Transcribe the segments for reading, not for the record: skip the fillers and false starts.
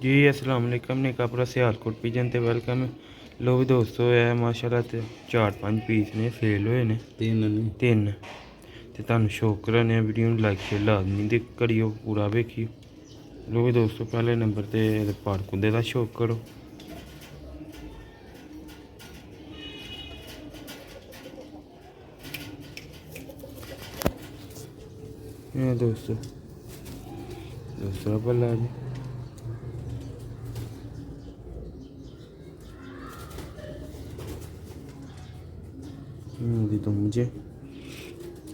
जी अस्सलाम वालेकुम ने कपड़ा सियालकोट पिजन ते वेलकम। लो भी दोस्तों है माशाल्लाह ते 4-5 पीस ने सेल होए ने तीन ते तुहानू शौक कराने वीडियो नू लाइक शेयर लाजमी दे करियो पूरा वेखियो। लो भी दोस्तों पहले नंबर ते पाड़कुंदे दा शौक करो। दोस्तों भला जी तो मुझे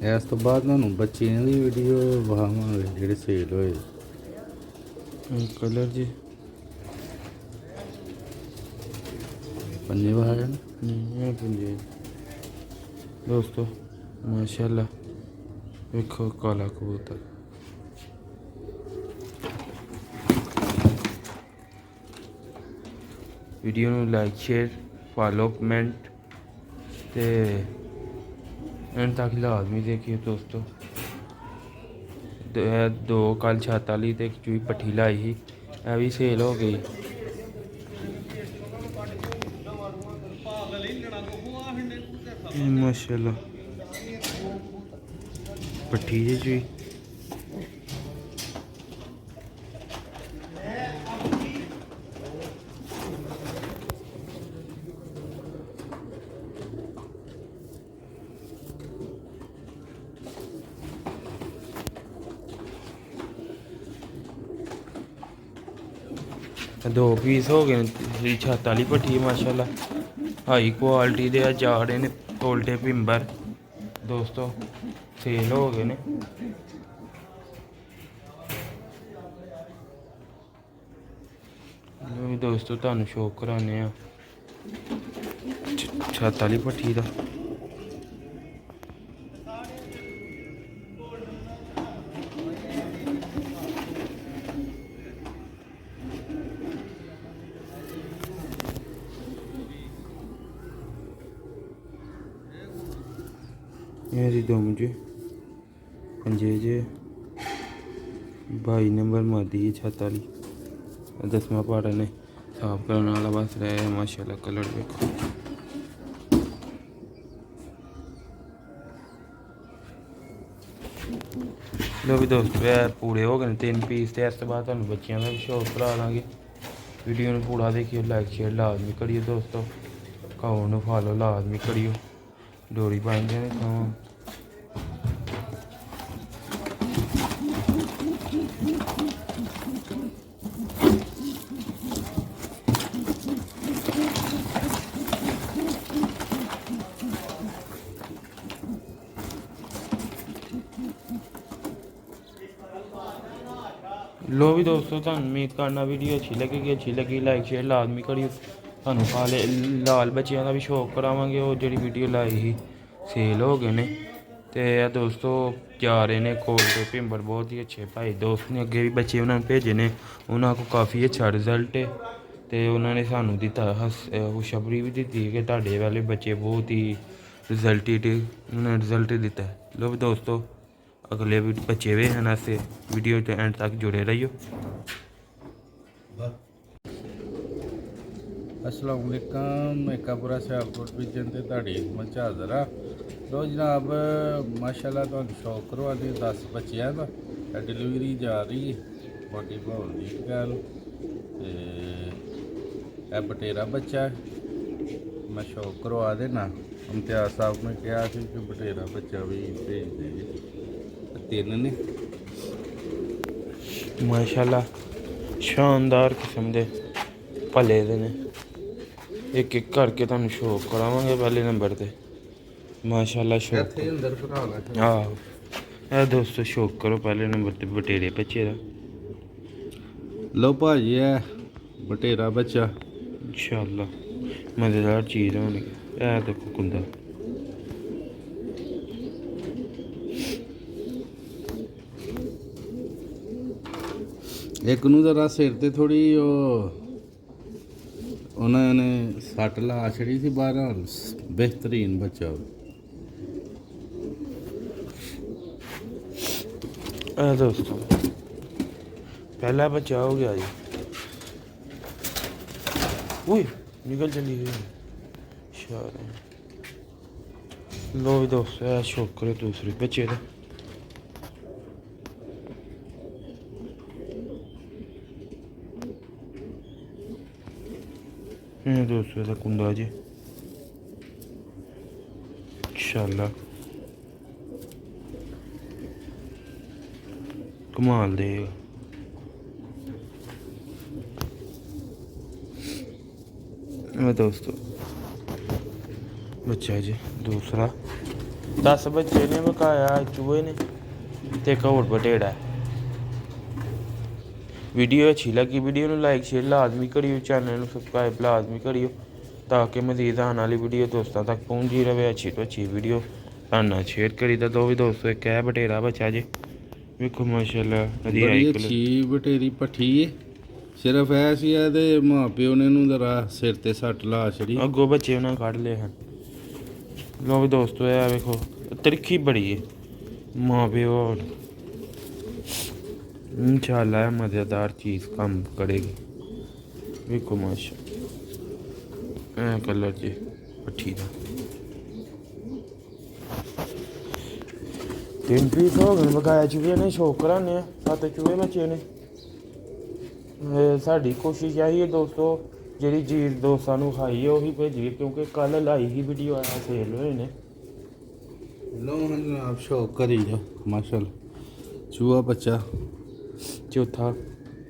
इस तो बाद तुहानू बच्चियां दी वीडियो विखावांगे जेह्ड़े सेल होए। कलर जी पंजे विखाए न पंजे दोस्तों माशाल्लाह देखो काला कबूतर वीडियो नू लाइक शेयर फॉलो कमेंट ते एंड तक लाजमी देखिए दोस्तों। दो कल छत वाली ते एक चूई पट्ठी लाई ही यह भी सेल हो गई। माशाल्लाह पट्ठी जी चूई दो पीस हो गए छत वाली भट्ठी माशाल्लाह हाई क्वालिटी दे जा रहे ने टोल्टे पिंबर दोस्तों सेल हो गए ने। दोस्तों तुहानू शौक कराने छत वाली भट्ठी दा। मेरी दो मुझे पंजे जे 22 नंबर मादी है छत वाली 10वां पहाड़ा ने साफ करने वाला बस रहा माशाल्लाह कलर देखो। लो भी दोस्तों पूरे हो गए 3 पीस तो इस बाद तुम बच्चों का भी शौक करा देंगे। वीडियो में पूरा देखियो लाइक शेयर लाजमी करियो दोस्तों। अकाउंट फॉलो लाजमी करियो डोरी पाएंगे नहीं लो भी दोस्तों तुम उम्मीद करना वीडियो अच्छी लगी लाइक शेयर लाजमी करियो। थानू काले लाल बच्चों का भी शौक करावांगे और जी वीडियो लाई ही सेल हो गए ने ते दोस्तों जा रहे ने कोल्ड पिंबर बहुत ही अच्छे भाई दोस्त ने अगे भी बच्चे उन्होंने भेजे ने उन्होंने को काफ़ी अच्छा रिजल्ट है तो उन्होंने सानू दिता खुशखबरी भी दी कि तुहाडे वाले बच्चे बहुत ही उन्होंने रिजल्ट दिता है। लो भी दोस्तों अगले बच्चे वेखने वास्ते वीडियो एंड तक जुड़े रहियो। अस्सलाम वालेकुम मेकापुरा सियालकोट पिजन ते तुहाडी खिदमत च हाज़र हाँ। लो जनाब माशाल्लाह तुहानू शौक करवाने 10 बच्चियां दा डिलीवरी जा रही है बाकी भाव दी गल ते बटेरा बच्चा है मैं शौक करवा देना। इम्तियाज साहब ने कहा कि बटेरा बच्चा भी भेज देंगे 3 ने माशाल्लाह शानदार किस्म दे भले दे ने एक करके तुहानू शौक करावांगे पहले नंबर ते माशाल्लाह शौक हाँ दोस्तों शौक करो पहले नंबर ते बटेरे बच्चे दा। लो भाजी है बटेरा बच्चा इंशाल्लाह मज़ेदार चीज़ होनी है देखो कुंदा एक नू जरा सिर ते थोड़ी उन्होंने सट ला छड़ी थी बाहर बेहतरीन बच्चा दोस्तों पहला बच्चा हो गया जी ਓਏ ਨਿਕਲ ਚਲੀ ਗਈ ਸ਼ਾਰ। ਲੋ ਵੀ ਦੋਸਤੋ ਇਹ ਸ਼ੌਕਰ ਹੈ ਦੂਸਰੇ ਬੱਚੇ ਦਾ। ਇਹ ਦੋਸਤੋ ਦਾ ਕੁੰਡਾ ਜੀ ਇੰਸ਼ਾਅੱਲਾ ਕਮਾਲ ਦੇਗਾ। ਇਹ ਦੋਸਤੋ ਬੱਚਾ ਜੀ ਦੂਸਰਾ 10 ਬੱਚੇ ਨੇ ਵਿਕਾਇਆ ਚੂਹੇ ਨੇ ਤੇ ਇੱਕ ਹੋਰ ਬਟੇੜਾ। ਵੀਡੀਓ अच्छी लगी वीडियो ਨੂੰ ਲਾਈਕ ਸ਼ੇਅਰ ਲਾਜ਼ਮੀ ਕਰਿਓ, ਚੈਨਲ ਨੂੰ ਸਬਸਕ੍ਰਾਈਬ ਲਾਜ਼ਮੀ ਕਰਿਓ ਤਾਂ ਕਿ ਮਜ਼ੀਦ ਆਉਣ ਵਾਲੀ ਵੀਡੀਓ ਦੋਸਤਾਂ ਤੱਕ ਪਹੁੰਚਦੀ ਰਹੇ। ਅੱਛੀ ਤੋਂ ਅੱਛੀ ਵੀਡੀਓ ਤੁਹਾਨੂੰ ਸ਼ੇਅਰ ਕਰੀ ਤਾਂ ਦੋ ਵੀ ਦੋਸਤੋ ਇੱਕ ਹੈ ਬਟੇਰਾ ਬੱਚਾ ਜੀ ਵੇਖੋ ਮਾਸ਼ਾਅੱਲਾ ਵਧੀਆ ਬੜੀ ਇੱਕ ਅੱਛੀ ਬਟੇਰੀ ਪੱਠੀ ਹੈ। ਸਿਰਫ ਐ ਸੀ ਇਹਦੇ ਮਾਂ ਪਿਓ ਨੇ ਇਹਨੂੰ ਜ਼ਰਾ ਸਿਰ ਤੇ ਸੱਟ ਲਾ ਛੜੀ, ਅੱਗੋਂ ਬੱਚੇ ਉਹਨਾਂ ਕੱਢ ਲਏ ਹਨ। ਲੋ ਵੀ ਦੋਸਤੋ ਇਹ ਵੇਖੋ ਤਿਰਖੀ ਬੜੀ ਹੈ ਮਾਂ ਪਿਓ इंशाअल्लाह मज़ेदार चीज़ काम करेगी। देखो माशा कलर जी पट्ठी का 3 पीस हो गए बकाया चूहे ने शौक कराने 7 चूहे बचे ने। साड़ी कोशिश यही है दोस्तों जी चीज़ दोस्तों को खाई है वही भेजिए क्योंकि कल लाई ही वीडियो आया सेल हुए ने। लो जनाब शौक करी जाओ माशाअल्लाह। चूहा बच्चा चौथा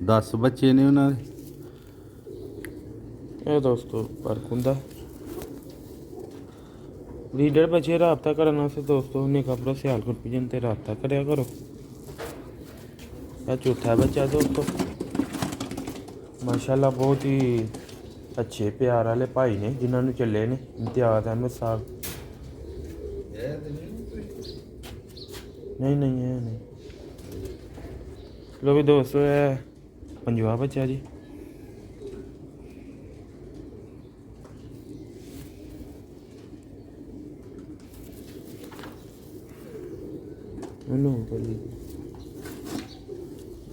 10 ਬੱਚੇ ਨੇ ਉਹਨਾਂ ਦੇ। ਇਹ ਦੋਸਤੋ ਫਰਕ ਹੁੰਦਾ ਰੀਡਰ ਬੱਚੇ ਰਾਬਤਾ ਕਰਨ ਵਾਸਤੇ ਦੋਸਤੋ ਨਿੱਕਾ ਭਰਾ ਸਿਆਲਕੋਟ ਪਿਜਨ ਤੇ ਰਾਬਤਾ ਕਰਿਆ ਕਰੋ। ਇਹ ਚੌਥਾ ਬੱਚਾ ਦੋਸਤੋ ਮਾਸ਼ਾਅੱਲਾ ਬਹੁਤ ਹੀ ਅੱਛੇ ਪਿਆਰ ਵਾਲੇ ਭਾਈ ਨੇ ਜਿਨ੍ਹਾਂ ਨੂੰ ਚੱਲੇ ਨੇ ਇਮਤਿਆਜ਼ ਅਹਿਮਦ ਸਾਹਿਬ। ਨਹੀਂ ਇਹ ਨਹੀਂ। लो भी दोस्तों है पंजवा बच्चा जी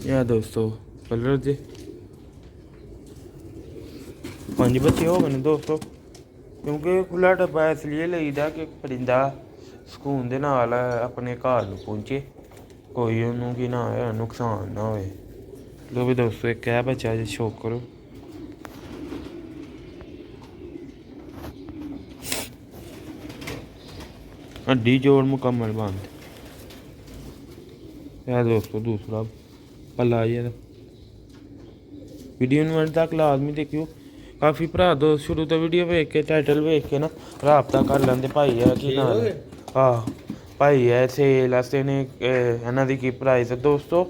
या दोस्तों कलर जे 5 बच्चे हो गए दोस्तों क्योंकि खुला डब्बा इसलिए लईदा कि परिंदा सुकून दे नाल अपने घर नूं पहुंचे कोई ਉਹਨੂੰ ਕੀ ਨਾ ਹੋਏ ਨੁਕਸਾਨ ਨਾ ਹੋਏ। ਲੋ ਵੀ ਦੋਸਤੋ ਇੱਕ ਹੈ ਬੱਚਾ ਜੀ ਸ਼ੌਕ ਕਰੋ। हड्डी जोड़ मुकम्मल बंद। यह दोस्तों दूसरा पल्ला जी वीडियो ਨੂੰ अंत तक लाजमी देखियो। काफ़ी भरा दोस्त शुरू तो वीडियो वेख के टाइटल वेख के ना राबता कर लेंदे भाई है कि ना हाँ भाई है सेल वास्ते ने इन्हों की की प्राइस है दोस्तों।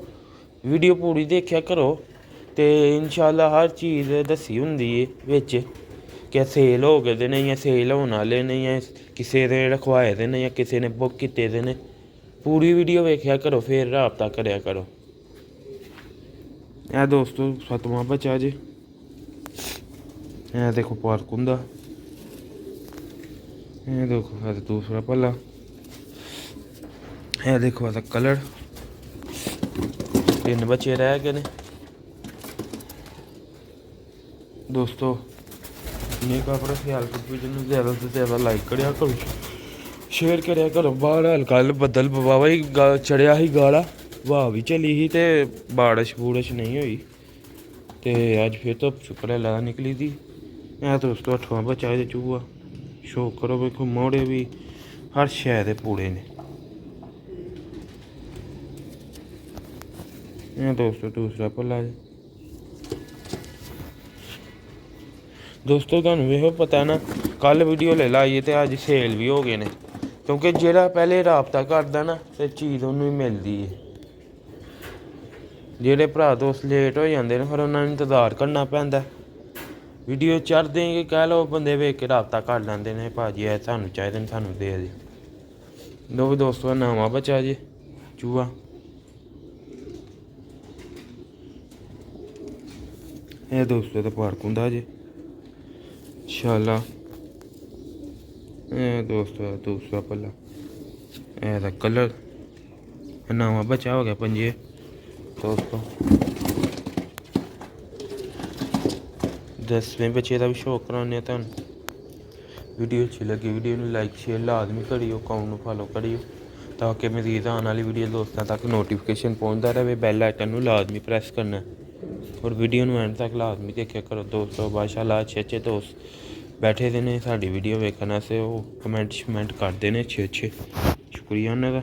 वीडियो पूरी देखा करो तो इंशाल्लाह हर चीज़ दसी होंगी है बिच क्या सेल हो गए ने या सेल होने वाले ने या किसी ने रखवाए दे ने या किसी ने बुक किए दे ने। पूरी वीडियो वेख्या करो फिर राबता करया करो। यह दोस्तों 7वां बच्चा जी यह देखो पार्क हुंदा। यह देखो दूसरा पल्ला। यह देखो कलर 3 बच्चे रह गए ने दोस्तों। निका पर सियालकोट वीडियो में ज़्यादा से ज़्यादा लाइक करिया करो शेयर करिया करो। बहरहाल कल बदल बाबा ही चढ़िया ही गाला वाह भी चली ही तो बारिश बूरिश नहीं हुई तो अज फिर तो शुक्र है ला निकली थी। यह दोस्तों 8वां बच्चा है चूहा शौक करो देखो मोड़े भी हर शह के पूरे ने। यह दोस्तों दूसरा पल्ला है दोस्तों। तुहानू वेखो पता ना कल वीडियो ले लाइए तो अज सेल भी हो गए ने क्योंकि जेड़ा पहले राबता करता ना तो चीज़ उन्होंने मिलती है। जेड़े भरा दोस्त लेट हो जाते हैं फिर उन्होंने इंतज़ार करना पैंदा। वीडियो चढ़ते कि कह लो बंदे वेख के राबता कर लेंदे ने भाजी है सानू चाहिए सानू दे दे। दो भी दोस्तों नवां बच्चा जी चूहा। यह दोस्तों तो पार्क हुंदा जी इंशाअल्लाह। दोस्तों दूसरा पल्ला यह कलर नवा बच्चा हो गया 5 दोस्तों। 10ਵੇਂ ਬੱਚੇ ਦਾ ਵੀ ਸ਼ੌਕ ਕਰਾਉਂਦੇ ਹਾਂ ਤੁਹਾਨੂੰ। ਵੀਡੀਓ ਅੱਛੀ ਲੱਗੀ ਵੀਡੀਓ ਨੂੰ ਲਾਈਕ ਸ਼ੇਅਰ ਲਾਜ਼ਮੀ ਕਰਿਓ, ਅਕਾਊਂਟ ਨੂੰ ਫੋਲੋ ਕਰਿਓ ਤਾਂ ਕਿ ਮਜ਼ੀਦ ਆਉਣ ਵਾਲੀ ਵੀਡੀਓ ਦੋਸਤਾਂ ਤੱਕ ਨੋਟੀਫਿਕੇਸ਼ਨ ਪਹੁੰਚਦਾ ਰਹੇ। ਬੈਲ ਆਈਕਨ ਨੂੰ ਲਾਜ਼ਮੀ ਪ੍ਰੈਸ ਕਰਨਾ ਔਰ ਵੀਡੀਓ ਨੂੰ ਐਂਡ ਤੱਕ ਲਾਜ਼ਮੀ ਦੇਖਿਆ ਕਰੋ ਦੋਸਤੋ। ਮਾਸ਼ਾਅੱਲਾ ਅੱਛੇ ਦੋਸਤ ਬੈਠੇ ਦੇ ਨੇ ਸਾਡੀ ਵੀਡੀਓ ਵੇਖਣ ਵਾਸਤੇ, ਉਹ ਕਮੈਂਟ ਕਰਦੇ ਨੇ ਅੱਛੇ। ਸ਼ੁਕਰੀਆ ਉਹਨਾਂ ਦਾ।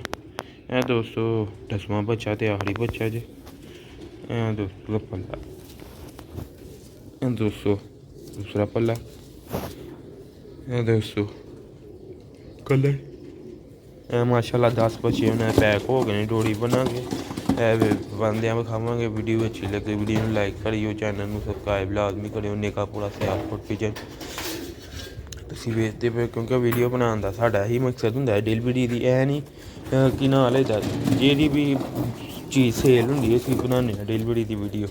ਇਹ ਦੋਸਤੋ 10ਵਾਂ ਬੱਚਾ ਤੇ ਆਖਰੀ ਬੱਚਾ ਜੇ। ਇਹ ਦੋਸਤੋ ਦਾ ਪੱਲਾ, ਇਹ ਦੋਸਤੋ ਦੂਸਰਾ ਪੱਲਾ, ਇਹ ਦੋਸਤੋ ਕਲਰ। ਇਹ ਮਾਸ਼ਾਅੱਲਾ 10 ਬੱਚੇ ਉਹਨਾਂ ਦੇ ਪੈਕ ਹੋ ਗਏ ਨੇ, ਡੋਰੀ ਬਣਾਂਗੇ ਇਹ ਬੰਦਿਆਂ ਵਿਖਾਵਾਂਗੇ। ਵੀਡੀਓ ਅੱਛੀ ਲੱਗੇ ਵੀਡੀਓ ਨੂੰ ਲਾਈਕ ਕਰਿਓ, ਚੈਨਲ ਨੂੰ ਸਬਸਕ੍ਰਾਈਬ ਲਾਜ਼ਮੀ ਕਰਿਓ। ਨੇਕਾਪੁਰਾ ਸਿਆਲਕੋਟ ਪਿਜਨ ਤੁਸੀਂ ਵੇਖਦੇ ਪਏ ਕਿਉਂਕਿ ਵੀਡੀਓ ਬਣਾਉਣ ਦਾ ਸਾਡਾ ਇਹੀ ਮਕਸਦ ਹੁੰਦਾ ਹੈ ਡਿਲੀਵਰੀ ਦੀ। ਇਹ ਨਹੀਂ ਕਿ ਨਾਲ ਇਹਦਾ ਜਿਹੜੀ ਵੀ ਚੀਜ਼ ਸੇਲ ਹੁੰਦੀ ਹੈ ਅਸੀਂ ਬਣਾਉਂਦੇ ਹਾਂ ਡਿਲੀਵਰੀ ਦੀ ਵੀਡੀਓ,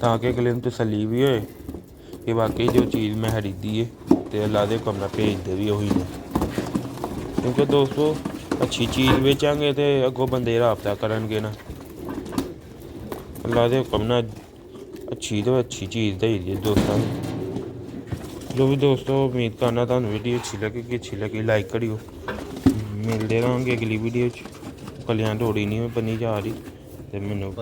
ਤਾਂ ਕਿ ਅਗਲੇ ਨੂੰ ਤਸੱਲੀ ਵੀ ਹੋਏ ਕਿ ਵਾਕਈ ਜੋ ਚੀਜ਼ ਮੈਂ ਖਰੀਦੀ ਹੈ ਅਤੇ ਅੱਲਾ ਦੇ ਹੁਕਮ ਨਾਲ ਭੇਜਦੇ ਵੀ ਉਹੀ ਨੇ। ਕਿਉਂਕਿ ਦੋਸਤੋ ਅੱਛੀ ਚੀਜ਼ ਵੇਚਾਂਗੇ ਅਤੇ ਅੱਗੋਂ ਬੰਦੇ ਰਾਬਤਾ ਕਰਨਗੇ ਨਾ। ਅੱਲਾ ਦੇ ਹੁਕਮ ਨਾਲ ਅੱਛੀ ਤੋਂ ਅੱਛੀ ਚੀਜ਼ ਦੇਈਦੀ ਹੈ ਦੋਸਤਾਂ ਨੂੰ। ਜੋ ਵੀ ਦੋਸਤੋ ਉਮੀਦ ਕਰਨਾ ਤੁਹਾਨੂੰ ਵੀਡੀਓ ਅੱਛੀ ਲੱਗੀ ਲਾਈਕ ਕਰਿਓ। ਮਿਲਦੇ ਰਹਾਂਗੇ ਅਗਲੀ ਵੀਡੀਓ 'ਚ। ਕਲਿਆਂ ਡੋਰੀ ਨਹੀਂ ਬਣੀ ਜਾ ਰਹੀ ਅਤੇ ਮੈਨੂੰ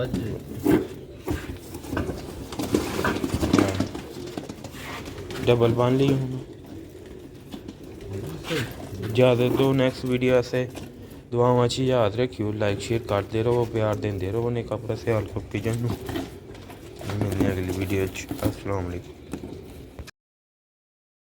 डबल बांध ली हूँ। ज़्यादा तो नेक्स्ट वीडियो ऐसे दुआओं अच्छी याद रखियो, लाइक शेयर करते रहो, प्यार देते रहो। ने कपड़ा सियालकोट पिजन मिलने अगली वीडियो। अस्सलाम वालेकुम।